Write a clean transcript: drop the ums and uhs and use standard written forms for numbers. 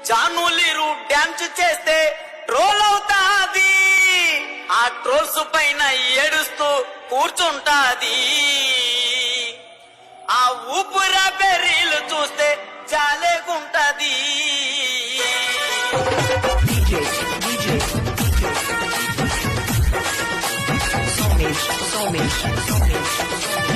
జానులీరు dance చేస్తే troll అవుతాది, ఆ ట్రోల్స్ పైన ఏడుస్తూ కూర్చుంటాది. ఆ ఊపురా బెర్రీలు చూస్తే జాలేగుంటది. Soulmate.